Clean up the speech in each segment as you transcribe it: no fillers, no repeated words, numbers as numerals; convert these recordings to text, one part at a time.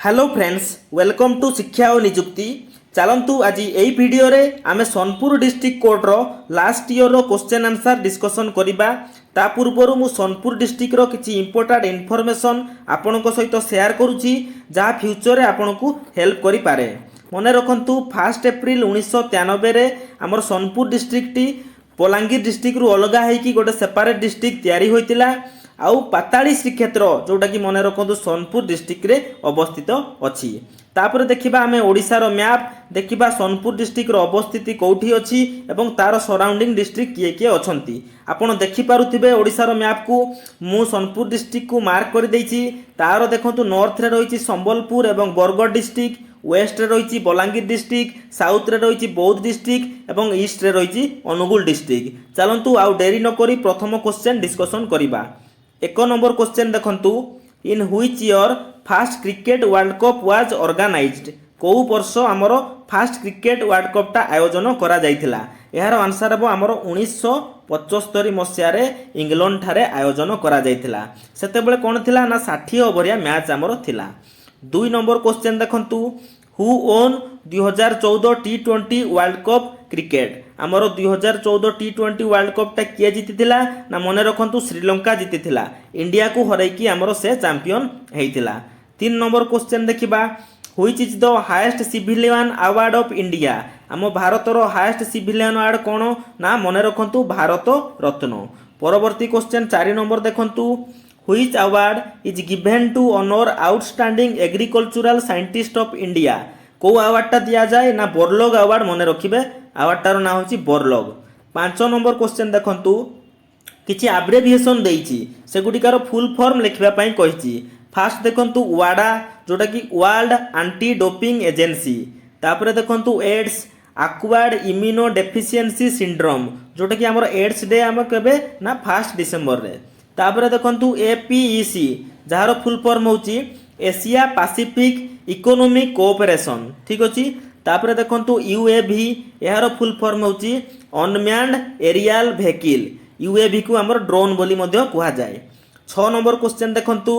Hello friends, welcome to शिक्षा और निजुक्ति। चलतु आज यही वीडियो रे आमे सोनपुर डिस्ट्रिक्ट कोड रो लास्ट ईयर रो क्वेश्चन आंसर डिस्कशन करिबा। ता पूर्वरु मु सोनपुर डिस्ट्रिक्ट रो किछि इंपोर्टेंट इन्फॉर्मेशन आपनको सहित शेयर करूछि जहाँ फ्यूचर रे आपनको हेल्प करि पारे। मने रखंतु 1 एप्रिल 1993 रे हमर Sonpur district T Balangir district रु अलगा है गोटे सेपरेट डिस्ट्रिक्ट तैयारी होइतिला। आउ पाताली श्रीक्षेत्र जोटा कि मन रखु सोनपुर डिस्ट्रिक्ट रे अवस्थित अच्छी। तापर देखिबा आमे ओडिशार मैप देखिबा सोनपुर डिस्ट्रिक्ट रो अवस्थिति कोठी अछि एवं तार सराउंडिंग डिस्ट्रिक्ट किए किए अछंती। आपण देखि पारुथिबे ओडिशार मैप को मु सोनपुर डिस्ट्रिक्ट को मार्क कर देछि। तार देखंतु नॉर्थ रे रहिछि संबलपुर एवं बरगढ़ डिस्ट्रिक्ट, वेस्ट रे रहिछि बलांगीर डिस्ट्रिक्ट, साउथ रे रहिछि बौद्ध डिस्ट्रिक्ट एवं ईस्ट रे रहिछि अनुगुल डिस्ट्रिक्ट। चलंतु आउ देरी न करी प्रथम क्वेश्चन डिस्कशन करिबा। एक नंबर क्वेश्चन देखंतु, in which year first cricket world cup was organised. को वर्ष आमर फर्स्ट क्रिकेट वर्ल्ड कप टा आयोजन करा जाइथिला। यार आंसर हबो आमर 1975 मसिया रे इंग्लैंड ठारे आयोजन करा जाइथिला। सेते बेले कोन थिला ना 60 ओवरिया मैच आमर थिला। 2 नंबर क्वेश्चन देखंतु, who own 2014 T20 world cup cricket. आमर 2014 टी20 वर्ल्ड कप टा किए जीतिथिला ना मने रखंतु श्रीलंका जीतिथिला। इंडिया को हरैकी आमर से चैंपियन हेइथिला। 3 नंबर क्वेश्चन देखिबा, which is the highest civilian award of India. आम भारतर हाईएस्ट सिविलियन अवार्ड कोन ना मने रखंतु भारत रत्न। परवर्ती क्वेश्चन 4 नंबर देखंतु, which award is given to honour outstanding agricultural scientist of India. को अवार्ड टा दिया जाए ना बोरलॉग अवार्ड मने रखिबे। अवार्ड टार ना होची बोरलॉग। 5 नंबर क्वेश्चन देखंतु, किछि एब्रिविएशन देइछि से गुडिकार फुल फॉर्म लिखिबा पई कहिछि। फास्ट देखंतु वाडा जोटा कि वर्ल्ड एंटी डोपिंग एजेंसी। तापरे देखंतु ads acquired immuno deficiency syndrome जोटा कि हमर एड्स डे हम केबे ना 1 डिसेंबर रे। तापरे देखंतु एपीईसी जार फुल फॉर्म होची एशिया पैसिफिक इकोनॉमिक कोऑपरेशन। ठीक अछि। तापरे देखंतु यूएवी यार फुल फॉर्म होची अनमैन्ड एरियल व्हीकल। यूएवी को हमर ड्रोन बोली मध्य कुहा जाय। 6 नंबर क्वेश्चन देखंतु,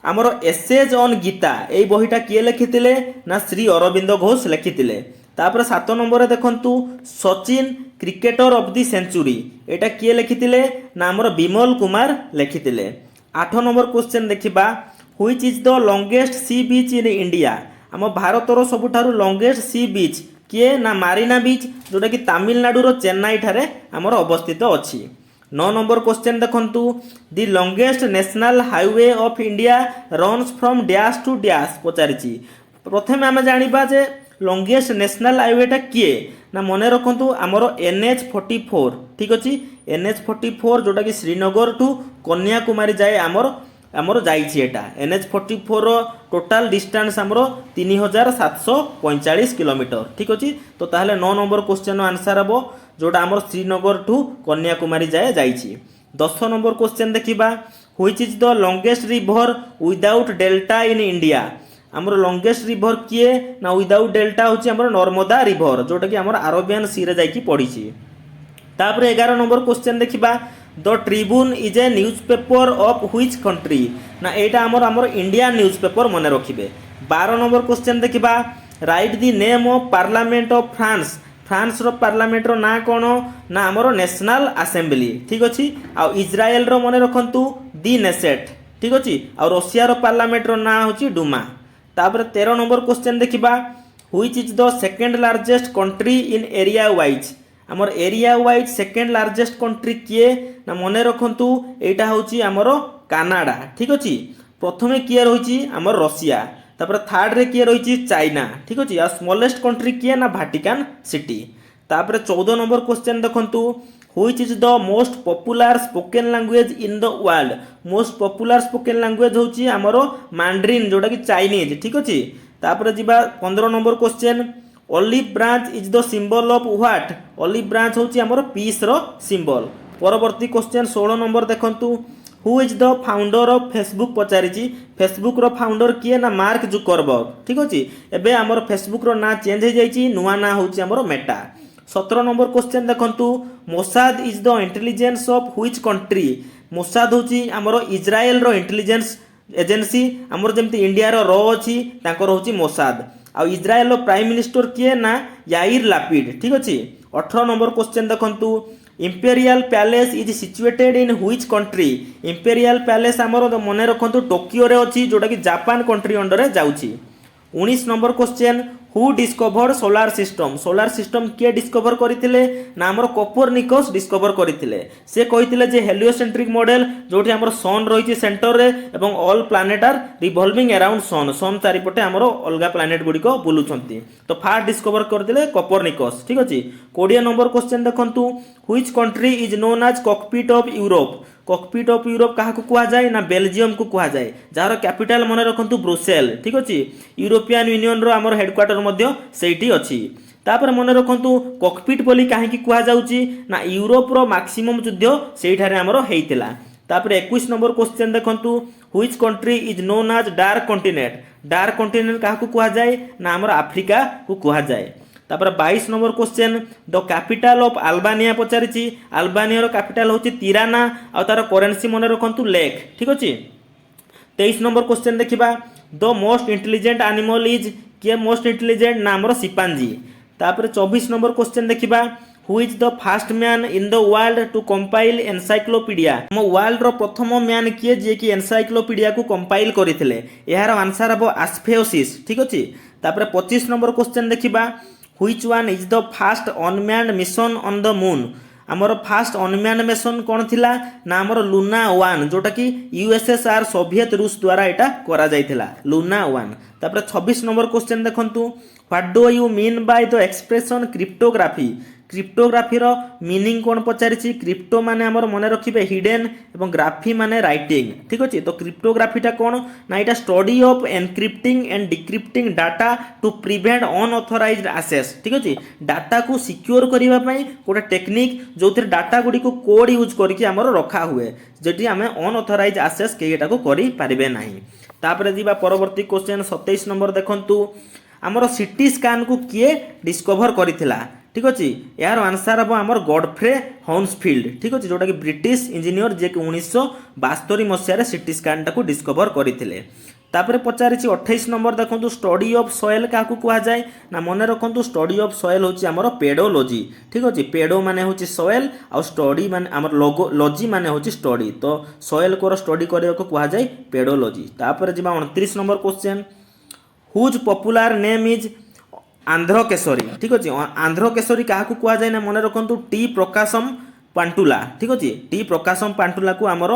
हमर एसेज ऑन गीता एई बहिटा किए लिखितिले ना श्री अरविंद घोष लिखितिले। तापर 7 नंबर देखंतु, Sachin cricketer of the century एटा किए लिखितिले ना हमर विमल कुमार लिखितिले। 8 नंबर क्वेश्चन देखिबा, which is the longest sea beach in India. आम भारतर सबुठारु लॉन्गेस्ट सी बीच किए ना मारिना बीच जोटा कि तमिलनाडु चेन्नई ठारे आमर अवस्थित अछि। 9 नंबर क्वेश्चन देखंतु, the longest national highway of India runs from dash to dash पचारिछि। प्रथमे आमे जानिबा जे लॉन्गेस्ट नेशनल हाईवेटा किए ना मने रखंतु आमर NH44। ठीक अछि। NH44 जोटा कि श्रीनगर टू कन्याकुमारी जाए आमर जाइछि। एटा NH44 रो टोटल डिस्टेंस आमर 3745 किलोमीटर। ठीक अछि। तो ताहले 9 नंबर क्वेश्चन आंसर हबो जोटा आमर श्रीनगर टू कन्याकुमारी जाए जाइछि। 10 नंबर क्वेश्चन देखिबा, which is the longest river without delta in India. आमर लॉन्गेस्ट रिवर किए ना विदाउट डेल्टा होछि आमर नर्मदा रिवर जोटा कि आमर अरेबियन सी रे जाइकी पड़िछि। तापर 11 नंबर क्वेश्चन देखिबा, the Tribune is a newspaper of which country ना एटा आमर इंडियन न्यूज़पेपर मने रखिबे। 12 नंबर क्वेश्चन देखिबा, write the name of parliament of France. France रो पार्लियामेंट रो ना कोन ना आमर नेशनल असेंबली। ठीक अछि। आ इजराइल रो मने रखंतु दी नेसेट। ठीक अछि। आ रशिया रो पार्लियामेंट रो ना होछि डुमा। तापर 13 नंबर क्वेश्चन देखिबा, which is the second largest country in area wise. आमर area wise second largest country किए ना मने रखंतु एटा होछि आमर कनाडा। ठीक अछि। प्रथमे किए रहिछि आमर रशिया, तापर थर्ड रे किए रहिछि चाइना। ठीक अछि। आ स्मॉलेस्ट कंट्री किए ना वाटिकन सिटी। तापर 14 नंबर क्वेश्चन देखंतु, which is the most popular spoken language in the world. Most popular spoken language होछि आमर मैंड्रिन जोटा कि चाइनीज। ठीक अछि। तापर जिबा 15 number question, olive branch is the symbol of what. Olive branch होछि आमर पीस रो सिंबल। परवर्ती क्वेश्चन 16 नंबर देखंतु, who is the founder of Facebook पचारिछि। फेसबुक रो फाउंडर किए ना मार्क जुकरबर्ग। ठीक अछि। एबे आमर फेसबुक रो ना चेंज हो जाइछि, नुवा ना होछि आमर मेटा। 17 नंबर क्वेश्चन देखंतु, Mossad is the intelligence of which country. Mossad होछि आमर इजराइल रो इंटेलिजेंस एजेन्सी आमर जमी इंडिया रो अच्छी हूँ मोसाद। आ इज्राएल प्राइम मिनिस्टर किए ना याइर लापिड। ठीक अच्छे 18 नंबर क्वेश्चन देखंतु imperial palace is situated in which country. Imperial palace आमर मन रखु टोकियो रे अच्छी जोटा कि जापान कंट्री अंडर जाउची। 19 number question who discovered solar system. Solar system किए डिस्कभर करते ना आमर कोपरनिकस डिस्कभर करते। से कही जे हेलियोसेंट्रिक मॉडल जोटी आमर सन रही सेंटर रे एवं all planet are revolving around sun. Sun चारिपटे आमर अलग प्लैनेट गुड़िक बुलूचंती। तो फास्ट डिस्कभर करते कोपरनिकस। ठीक अच्छे 20 नंबर क्वेश्चन देखंतु which country is known as cockpit of Europe. Cockpit of Europe क्या कह जाए ना बेल्जियम को कह जाए जार कैपिटल मन रखु ब्रुसेल। ठीक अच्छे यूरोपियन यूनियन रो आमर हेडक्वार्टर सेठी अच्छी। तापर मन रखु कॉकपिट बोली कहीं कहुच्छी ना यूरोप रो मैक्सिमम युद्ध से आमर होता। तापर 21 नंबर क्वेश्चन देखंतु which country is known as dark continent. Dark continent क्या कह जाए ना आमर आफ्रिका को कह जाए। तापर 22 number question the capital of Albania पचारि। अल्बानिया कैपिटल हूँ तिराना और तार करेन्सी मन रखु लेक। ठीक अच्छे 23 नंबर क्वेश्चन देखा the most intelligent animal is किए मोस्ट इंटेलिजेंट ना आमर सिपांजी। तापर 24 नंबर क्वेश्चन देखा who is the fast man in the world to compile encyclopedia. हम वर्ल्ड रो प्रथम मैन किए जे कि एनसाइक्लोपीडिया को कंपाइल करथिले यार आंसर हम एस्फेओसिस। ठीक अच्छे तापर 25 नंबर क्वेश्चन देखा which one is the fast unmanned mission on the moon. आमर फास्ट अनमैन्ड मिशन कौन थिला ना आमर लुना 1 जोटा कि यूएसएसआर सोवियत रूस द्वारा एटा करा जाइथिला लुना 1। तापर 26 नंबर क्वेश्चन देखंतु what do you mean by the expression cryptography. Cryptography रो मीनिंग कौन पचारि। क्रिप्टो माने आमर मन रखिबे हिडन एवं ग्राफी माने राइटिंग। ठीक अच्छे तो क्रिप्टोग्राफीटा कौन ना यहाँ study of encrypting and decrypting data to prevent unauthorised access. ठीक अच्छे डाटा को सिक्योर करने गोटे टेक्निक जो डाटा गुड़ी को कोड यूज करके आमर रखा हुए जेटी आम अनऑथराइज एक्सेस कई को करें ना। तापर जीवा परवर्ती क्वेश्चन 27 नंबर देखंतु आमर सीटी स्कैन को किए डिस्कभर करिथिला। ठीक अच्छे यार आंसर हम आमर गॉडफ्रे हॉन्सफील्ड। ठीक अच्छे जोटा कि ब्रिटिश इंजीनियर जे कि 1972 मसीह सीटी स्कैन टाको डिस्कभर करथिले। तापर पचारि 28 नंबर देखो स्टडी ऑफ सॉइल क्या कह जाए ना मन रखु स्टडी ऑफ सॉइल हूँ आमर पेडोलॉजी। ठीक अच्छे पेडो माने हूँ सॉइल और स्टडी माने आमर लॉजी माने हूँ स्टडी। तो सॉइल को स्टडी करने को कह जाए पेडोलॉजी। तापर जी 29 number question whose popular name is Andhra Kesari. ठीक अच्छे आंध्र केसरी क्या कह जाए ना मन रखु टी प्रकाशम पांटुला। ठीक अच्छे टी प्रकाशम पांटुला को आमर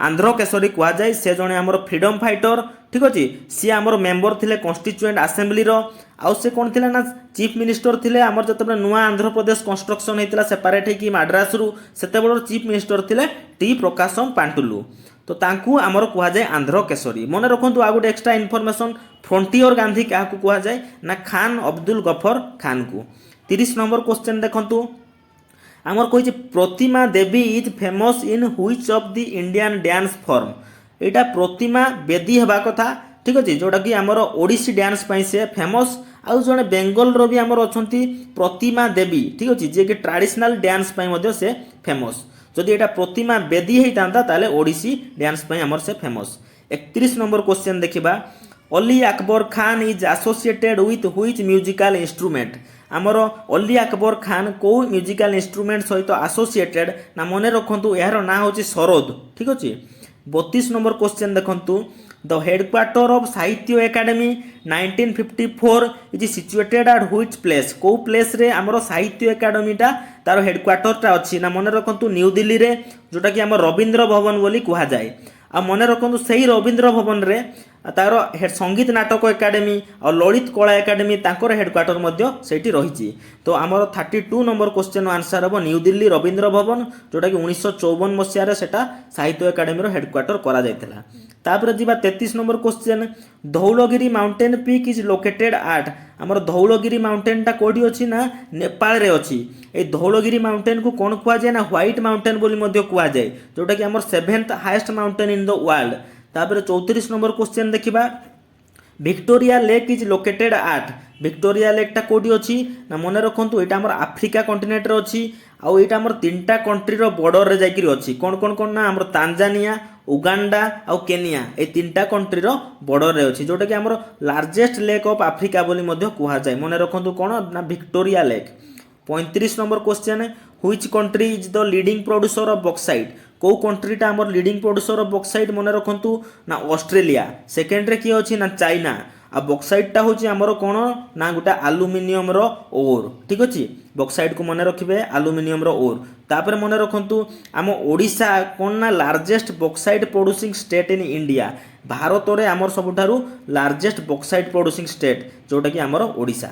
आंध्र केसरी कह जाए। से जड़े आमर फ्रीडम फाइटर। ठीक अच्छे सी आमर मेंबर थिले कॉन्स्टिट्यूएंट असेंबली रो आउ से कौन थिले ना चीफ मिनिस्टर थिले आमर जब नुआ आंध्र प्रदेश कंस्ट्रक्शन होता सेपारेट होगी मद्रास रु सेते बड़ चीफ मिनिस्टर थिले टी प्रकाशम पांटुलु। तो तांकू आमर कह जाए आंध्र केसरी। मन रखु आ गोटे एक्स्ट्रा इनफॉरमेशन फ्रंटियर गांधी क्या कह जाए ना खान अब्दुल गफर खान को। 30 नंबर क्वेश्चन देखंतु आमर कही Pratima Devi is famous in which of the Indian dance form. यहाँ प्रतिमा बेदी हवा कथा। ठीक अच्छे जोटा कि आमर ओडिसी डांस से फेमस आउ जड़े बेंगल रो भी आमर अच्छी प्रतिमा देवी। ठीक अच्छे जे कि ट्रेडिशनल डांस से फेमस। जदि यहाँ प्रतिमा बेदी होता ताले ओडिसी डांस आमर से फेमस। 31 नंबर क्वेश्चन देखा Ali Akbar Khan is associated with which musical instrument. आमर अली अकबर खान को म्यूजिकल इंस्ट्रूमेंट सहित एसोसिएटेड ना मन रखु यार ना हूँ सरोद। ठीक अच्छे 32 नंबर क्वेश्चन देखंतु द हेडक्वार्टर ऑफ साहित्य academy 1954 is situated at which place. को प्लेस रे आमर साहित्य एकेडमीटा तार हेडक्वार्टरटा अच्छी ना मन रखु न्यू दिल्ली रे जोटा कि आम रवींद्र भवन बोली कह जाए। आ मन रखु से रवींद्र भवन रे तार संगीत नाटक एकेडमी और ललित कला एकेडमी तांकर हेडक्वार्टर सेठी रही। तो आमर 32 नंबर क्वेश्चन आंसर हम न्यू दिल्ली रवींद्र भवन जोटा कि 1954 मसीह सेटा साहित्य एकेडमी हेडक्वार्टर करा जायतिला। तापर जीवा 33 number question Dhaulagiri mountain peak is located at. आमर धौलगिरी माउंटेन टा कोठी अछि ना नेपाल रे अछि। ए धौलगिरी माउंटेन को कौन कह जाए ना व्हाइट माउंटेन बोली मध्य कह जाए जोटा कि आमर 7th highest mountain in the world. तापर 34 नंबर क्वेश्चन देखिबा Victoria lake is located at. Victoria lake टा कोठी अछि ना मन रखंतु एटा हमर अफ्रीका कॉन्टिनेंट रे अछि आउ एटा हमर तीनटा कंट्री रो बॉर्डर रे जाइकरी अछि। कोन कोन कोन ना हमर तांजानिया उगांडा आउ केनिया ए तीनटा कंट्रीर बॉर्डर रे अछि जोटा कि हमर लार्जेस्ट लेक ऑफ अफ्रीका बोली मध्य कुहा जाय मने रखंतु कोन ना Victoria lake. 35 number question which country is the leading producer of bauxite को कंट्रीटा हमर लीडिंग प्रोड्यूसर ऑफ बॉक्साइट मने रखंतु ना ऑस्ट्रेलिया। सेकेंड रे किए अछि ना चाइना आ बॉक्साइट टा होची हमर कोन ना गुटा एल्युमिनियम रो ओर ठीक अछि बॉक्साइट को मने रखिबे एल्युमिनियम रो ओर। तापर मने रखंतु आम ओडिशा कोन ना largest bauxite producing state in India Bharat रे हमर सबुठारु लार्जेस्ट बॉक्साइट प्रोड्यूसिंग स्टेट जोटा कि हमर ओडिशा।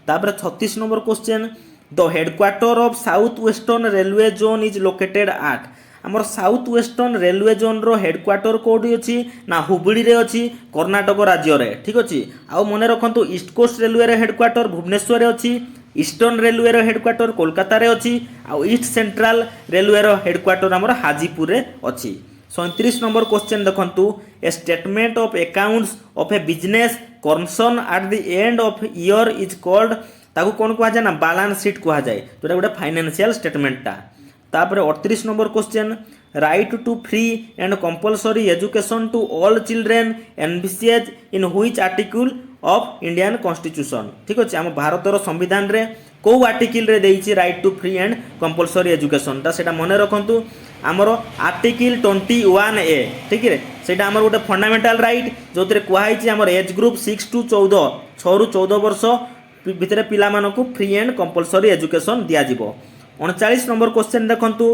तापर 36 number question the headquarter of south western railway zone is located at हमर साउथ वेस्टर्न रेलवे जोन रो हेडक्वार्टर कोडी अछि ना हुबली रे अछि कर्नाटक राज्य रे ठीक अछि। आ मने रखंतु ईस्ट कोस्ट रेलवे रे हेडक्वार्टर भुवनेश्वर रे अछि ईस्टर्न रेलवे रो हेडक्वार्टर कोलकाता रे अछि आ ईस्ट सेंट्रल रेलवे रो हेडक्वार्टर हमर हाजीपुर रे अछि। 37 नंबर क्वेश्चन देखंतु ए statement of accounts of A business concern at the end of year is called ताकू कोन कुहा जाय ना बैलेंस शीट कुहा जाय जोटा गोटे फाइनेंशियल स्टेटमेंट टा। तापर 38 number question right to free and compulsory education to all children envisages in which article of Indian constitution ठीक अछि हम भारतर संविधान रे को आर्टिकल रे देइछि right to free and compulsory education ता सेटा मने रखंतु हमर आर्टिकल 21 ए ठीक रे सेटा हमर गोटे फंडामेंटल राइट जोतरे कुहाइछि हमर एज ग्रुप 6 टू 14 6 रु 14 वर्ष भितरे पिला मानकु फ्री एंड कंपलसरी एजुकेशन दिया जिवो। 39 नंबर क्वेश्चन देखंतु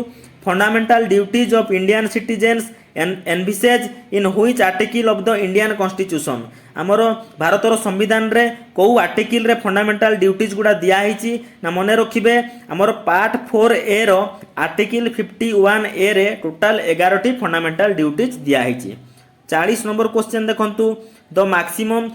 fundamental duties of Indian citizens envisages in which article of the Indian constitution हमर भारतर संविधान रे को आर्टिकल रे फंडामेंटल ड्यूटीज गुडा दिया हिची ना मने रखिबे हमर पार्ट 4 ए रो आर्टिकल 51 ए रे टोटल 11 टी फंडामेंटल ड्यूटीज दिया हिची। 40 नंबर क्वेश्चन देखंतु the maximum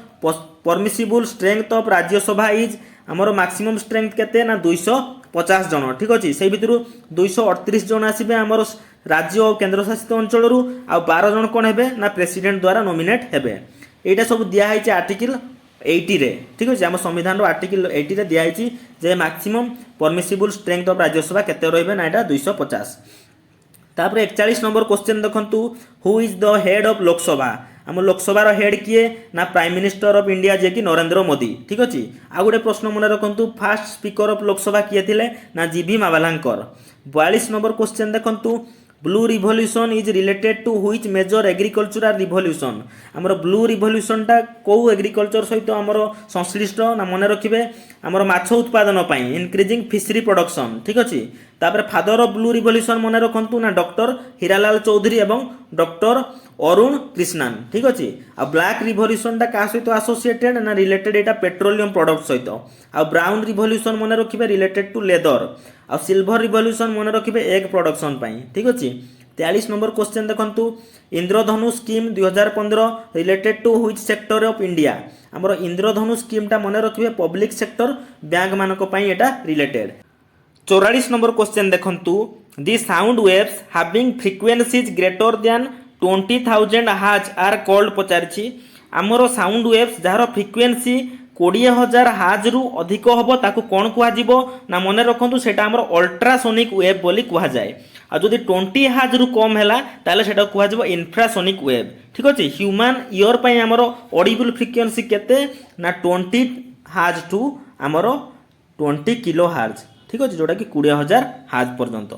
permissible strength of Rajya Sabha is हमर मैक्सिमम स्ट्रेंथ केते ना 250 जन ठीक अछि से भितरु 238 जन आसीबे हमर राज्य और केंद्र शासित अंचल रु आ 12 जन कोन हेबे ना प्रेसिडेंट द्वारा नॉमिनेट हेबे एटा सब दिया हिची आर्टिकल 80 रे ठीक अछि हम संविधान रो आर्टिकल 80 रे दिया हिची जे maximum permissible strength of Rajya Sabha केते रहबे ना एटा 250। तापर 41 नंबर क्वेश्चन देखंतु who is the head of Lok Sabha हम लोकसभा हेड किए ना प्राइम मिनिस्टर ऑफ इंडिया जे कि नरेंद्र मोदी ठीक अछि। आ गुटे प्रश्न मन रखंतु फास्ट स्पीकर ऑफ लोकसभा किए थिले ना जीवी मावलांकर। 42 नंबर क्वेश्चन देखंतु blue revolution is related to which major agricultural revolution हमर ब्लू रिवोल्यूशन टा को एग्रीकल्चर सहित हमर संश्लिष्ट ना मन रखिबे हमर माछ उत्पादन पई इंक्रीजिंग फिशरी प्रोडक्शन ठीक अछि। तापर फादर ऑफ ब्लू रिवोल्यूशन मन रखंतु ना डॉक्टर हीरालाल चौधरी एवं डॉक्टर अरुण कृष्णन ठीक अछि। आ ब्लैक रिवोल्यूशन टा का सहित एसोसिएटेड ना रिलेटेड एटा पेट्रोलियम प्रोडक्ट सहित आ ब्राउन रिवोल्यूशन मन रखिबे रिलेटेड टू लेदर आ सिल्वर रिवोल्यूशन मन रखिबे एग प्रोडक्शन पई ठीक अछि। 43 नंबर क्वेश्चन देखंतु Indradhanu scheme 2015 related to which sector of India हमर इंद्रधनु स्कीम टा मन रखिबे पब्लिक सेक्टर बैंक मानक पई एटा रिलेटेड। 44 नंबर क्वेश्चन देखंतु the sound waves having frequencies greater than 20,000 hertz are called पचारछि हमर साउंड वेव्स जार फ्रीक्वेंसी 20,000 हर्ट्ज रु अधिक हबो ताकू कोन कुहा जिवो ना मने रखंतु सेटा हमर अल्ट्रासोनिक वेव बोली कुहा जाय आ जदि 20 हर्ट्ज रु कम हैला ताले सेटा कुहा जिवो इंफ्रासोनिक वेव ठीक अछि। ह्यूमन ईयर पई हमर ऑडिबल फ्रीक्वेंसी केते ना 20 हर्ट्ज टू हमर 20 किलो हर्ट्ज ठीक अछि जोटा कि 20,000 हर्ट्ज पर्यंत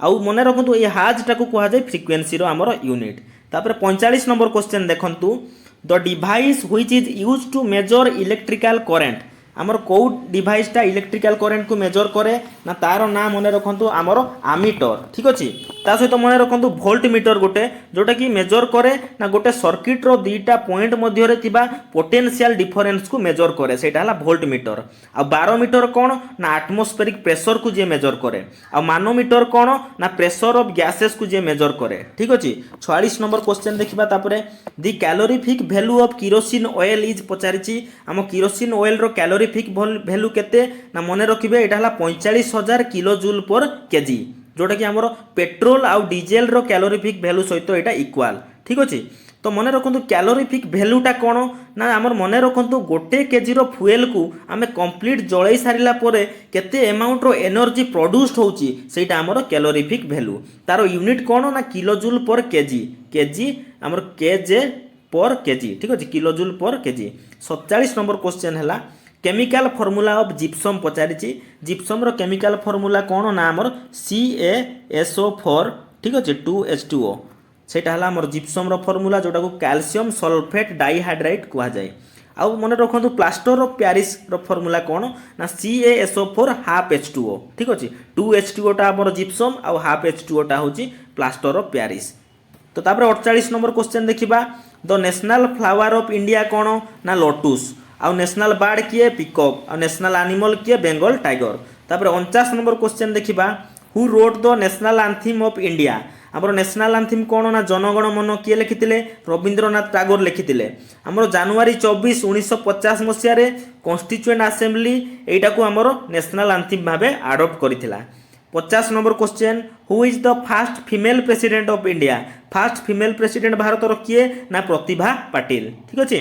आउ मने रखंतु ए हर्ट्ज टाकू कुहा जाय फ्रीक्वेंसी रो हमर यूनिट। तापर 45 नंबर क्वेश्चन देखंतु the device which is used to measure electrical current हमर को डिवाइस टा इलेक्ट्रिकल करंट को मेजर करे ना तार ना मने रखंतु हमर आमीटर ठीक अछि। ता सहित मने रखंतु वोल्ट मीटर गोटे जोटा कि मेजर करे ना गोटे सर्किट रो दीटा पॉइंट मध्य रे तिबा पोटेंशियल डिफरेंस को मेजर करे सेटा हला वोल्ट मीटर। आ बारोमीटर कोन ना एटमॉस्फेरिक प्रेशर को जे मेजर करे आ मानोमीटर कोन ना प्रेशर ऑफ गैसेस को जे मेजर करे ठीक अछि। 46 नंबर क्वेश्चन देखिबा तापरे the calorific value of kerosene oil is पचारिछि हम केरोसिन ऑयल रो कैलोरीफिक वैल्यू केते ना मने रखिबे एटा हला 45,000 किलो जूल पर केजी जोटा कि हमर पेट्रोल आउ डीजेल रो कैलोरीफिक वैल्यू सहित एटा इक्वल ठीक अछि। तो मन रखु क्यालोरीफिक भैल्यूटा कौन ना आम मन रखु गोटे केजी फुएल को आम कंप्लीट जलई सारा पर केते एमाउंट एनर्जी प्रोड्यूस्ड होची सेटा आमर क्यालोरीफिक भैल्यू तार यूनिट कौन ना किलोजूल पर केजी केजी आमर केजे पर केजी ठीक अच्छे kilojoule per KG. 47 number question है केमिकल फॉर्मूला ऑफ जिप्सम पचारि जिप्सम केमिकल फॉर्मूला कौन ना आमर CaSO4 ठीक अच्छे 2H2O सेटा हला आमर जिप्सम फॉर्मूला जोटा को कैल्शियम सल्फेट डाइहाइड्राइड कहा जाए। आउ मन रखु प्लास्टर ऑफ पेरिस फॉर्मूला कौन ना CaSO4 हाफ H2O ठीक अच्छे 2H2O टा आमर जिप्सम आउ हाफ H2O टा होची प्लास्टर ऑफ पेरिस। तो तापर 48 नंबर क्वेश्चन देखिबा the national flower of India कौन ना लोटस आउ नेशनल बर्ड किए पिकॉक आउ नेशनल एनिमल किए बेंगल टाइगर। तापर 49 नंबर क्वेश्चन देखिबा who wrote the national anthem of India आमर नेशनल एंथम कौन ना जनगण मन किए लिखिथिले रवींद्रनाथ टागोर लिखिथिले। आमर जनवरी 24 1950 मसीह कॉन्स्टिट्यूएंट असेंबली एटा को आमर नेशनल एंथम भाबे अडॉप्ट करिथिला। 50 number question who is the fast female president of India fast female president Bharat किए ना प्रतिभा पाटिल ठीक अच्छे।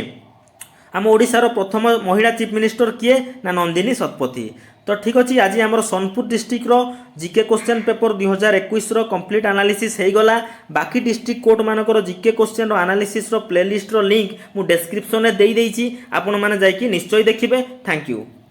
आम ओडिशार प्रथम महिला चीफ मिनिस्टर किए ना नंदिनी शतपथी। तो ठीक अच्छे आज आम Sonpur district GK question paper 2021 complete analysis हो गला। बाकी डिस्ट्रिक्ट कोर्ट मानकर GK question analysis playlist link मु डिस्क्रिप्शन में दे देइछि आपण माने जाइकि निश्चय देखिबे। Thank you.